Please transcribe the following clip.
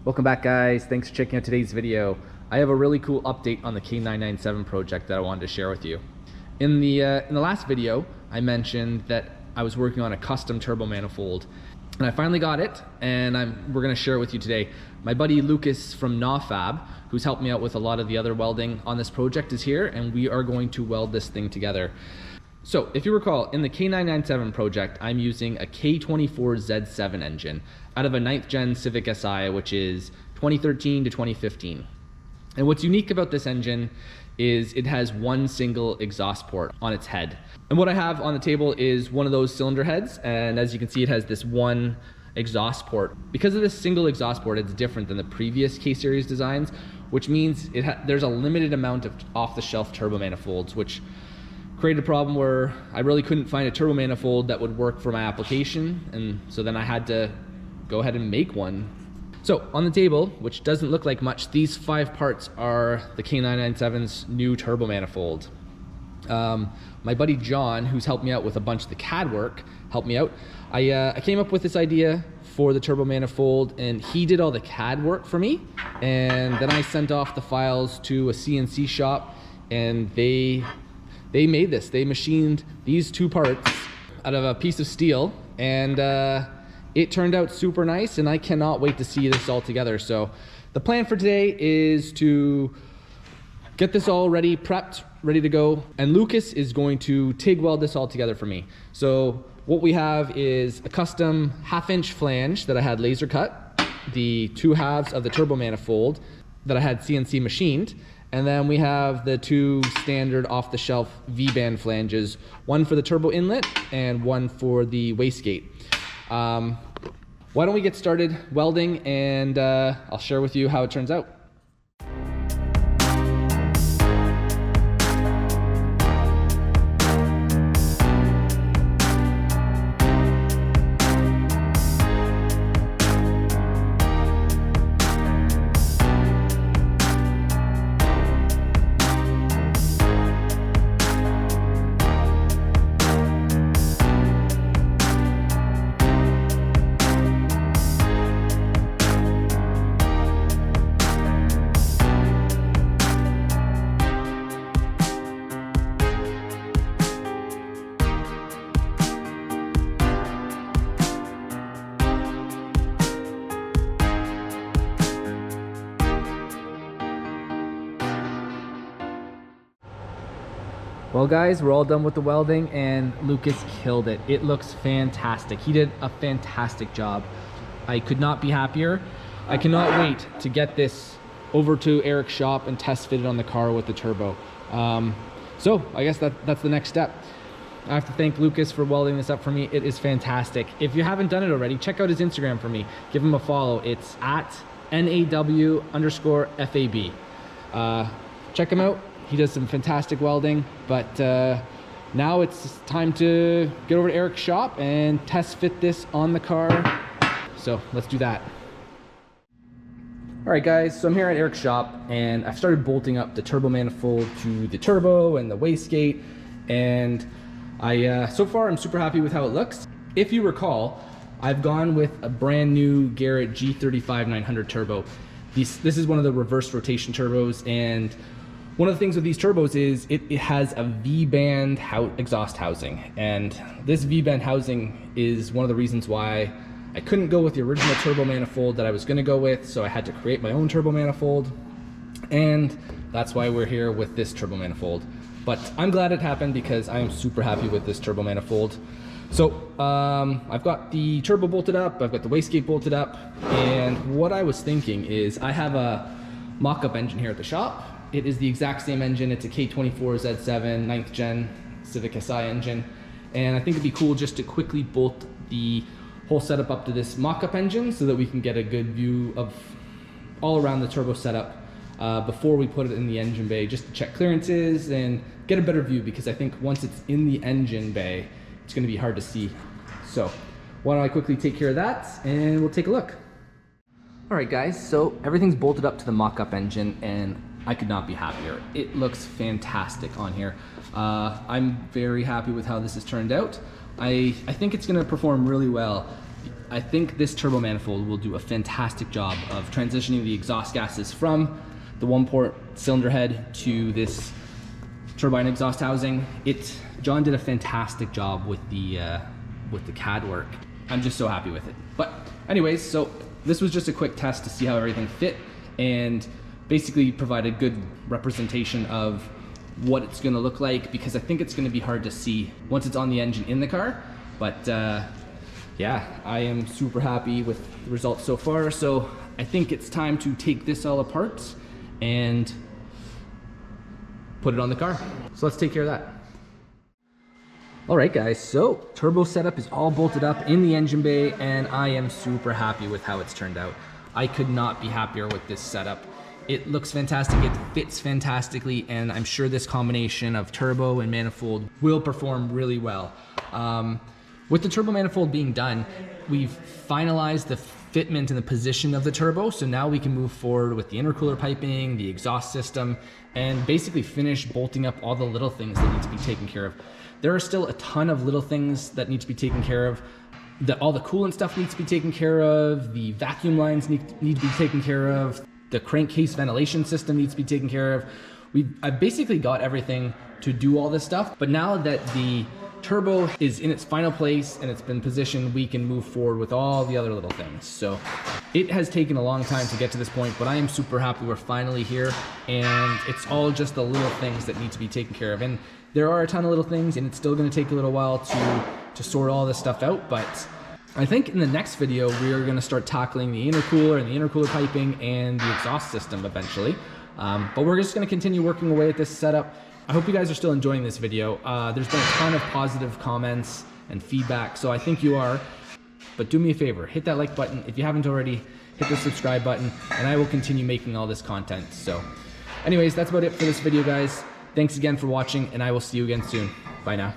Welcome back, guys. Thanks for checking out today's video. I have a really cool update on the K997 project that I wanted to share with you. In the last video, I mentioned that I was working on a custom turbo manifold, and I finally got it, and we're going to share it with you today. My buddy Lucas from KNOFAB, who's helped me out with a lot of the other welding on this project, is here, and we are going to weld this thing together. So if you recall, in the K997 project, I'm using a K24Z7 engine out of a 9th gen Syvecs Si, which is 2013 to 2015. And what's unique about this engine is it has one single exhaust port on its head. And what I have on the table is one of those cylinder heads, and as you can see, it has this one exhaust port. Because of this single exhaust port, it's different than the previous K-series designs, which means there's a limited amount of off-the-shelf turbo manifolds, which created a problem where I really couldn't find a turbo manifold that would work for my application, and so then I had to go ahead and make one. So on the table, which doesn't look like much, these 5 parts are the K997's new turbo manifold. My buddy John, who's helped me out with a bunch of the CAD work, helped me out. I came up with this idea for the turbo manifold, and he did all the CAD work for me, and then I sent off the files to a CNC shop, and they made this. They machined these 2 parts out of a piece of steel, and it turned out super nice, and I cannot wait to see this all together. So the plan for today is to get this all ready, prepped, ready to go, and Lucas is going to TIG weld this all together for me. So what we have is a custom 1/2-inch flange that I had laser cut, the 2 halves of the turbo manifold that I had CNC machined, and then we have the 2 standard off-the-shelf V-band flanges, one for the turbo inlet and one for the wastegate. Why don't we get started welding, and I'll share with you how it turns out. Well guys, we're all done with the welding, and Lucas killed it. It looks fantastic. He did a fantastic job. I could not be happier. I cannot wait to get this over to Eric's shop and test fit it on the car with the turbo. So I guess that's the next step. I have to thank Lucas for welding this up for me. It is fantastic. If you haven't done it already, check out his Instagram for me. Give him a follow. It's at NAW_FAB. Check him out. He does some fantastic welding, but now it's time to get over to Eric's shop and test fit this on the car. So let's do that. All right guys, so I'm here at Eric's shop, and I've started bolting up the turbo manifold to the turbo and the wastegate, and so far I'm super happy with how it looks. If you recall, I've gone with a brand new Garrett G35-900 turbo. This is one of the reverse rotation turbos, and one of the things with these turbos is it has a V-band exhaust housing, and this V-band housing is one of the reasons why I couldn't go with the original turbo manifold that I was going to go with, so I had to create my own turbo manifold, and that's why we're here with this turbo manifold. But I'm glad it happened because I am super happy with this turbo manifold. So I've got the turbo bolted up, I've got the wastegate bolted up, and what I was thinking is I have a mock-up engine here at the shop. It is the exact same engine. It's a K24Z7 9th gen Syvecs Si engine, and I think it'd be cool just to quickly bolt the whole setup up to this mock-up engine so that we can get a good view of all around the turbo setup before we put it in the engine bay, just to check clearances and get a better view, because I think once it's in the engine bay, it's going to be hard to see. So why don't I quickly take care of that, and we'll take a look. All right guys, so everything's bolted up to the mock-up engine, and I could not be happier. It looks fantastic on here. I'm very happy with how this has turned out. I think it's gonna perform really well. I think this turbo manifold will do a fantastic job of transitioning the exhaust gases from the 1-port cylinder head to this turbine exhaust housing. John did a fantastic job with the CAD work. I'm just so happy with it. But anyways, so this was just a quick test to see how everything fit and basically provide a good representation of what it's gonna look like, because I think it's gonna be hard to see once it's on the engine in the car. But yeah, I am super happy with the results so far. So I think it's time to take this all apart and put it on the car. So let's take care of that. All right guys, so turbo setup is all bolted up in the engine bay, and I am super happy with how it's turned out. I could not be happier with this setup. It looks fantastic, it fits fantastically, and I'm sure this combination of turbo and manifold will perform really well. With the turbo manifold being done, we've finalized the fitment and the position of the turbo, so now we can move forward with the intercooler piping, the exhaust system, and basically finish bolting up all the little things that need to be taken care of. There are still a ton of little things that need to be taken care of. All the coolant stuff needs to be taken care of, the vacuum lines need to be taken care of, the crankcase ventilation system needs to be taken care of. I've basically got everything to do all this stuff, but now that the turbo is in its final place and it's been positioned, we can move forward with all the other little things. So it has taken a long time to get to this point, but I am super happy we're finally here, and it's all just the little things that need to be taken care of. And there are a ton of little things, and it's still going to take a little while to sort all this stuff out, but I think in the next video we are going to start tackling the intercooler and the intercooler piping and the exhaust system eventually. But we're just going to continue working away at this setup. I hope you guys are still enjoying this video. There's been a ton of positive comments and feedback, so I think you are. But do me a favor, hit that like button. If you haven't already, hit the subscribe button, and I will continue making all this content. So anyways, that's about it for this video, guys. Thanks again for watching, and I will see you again soon. Bye now.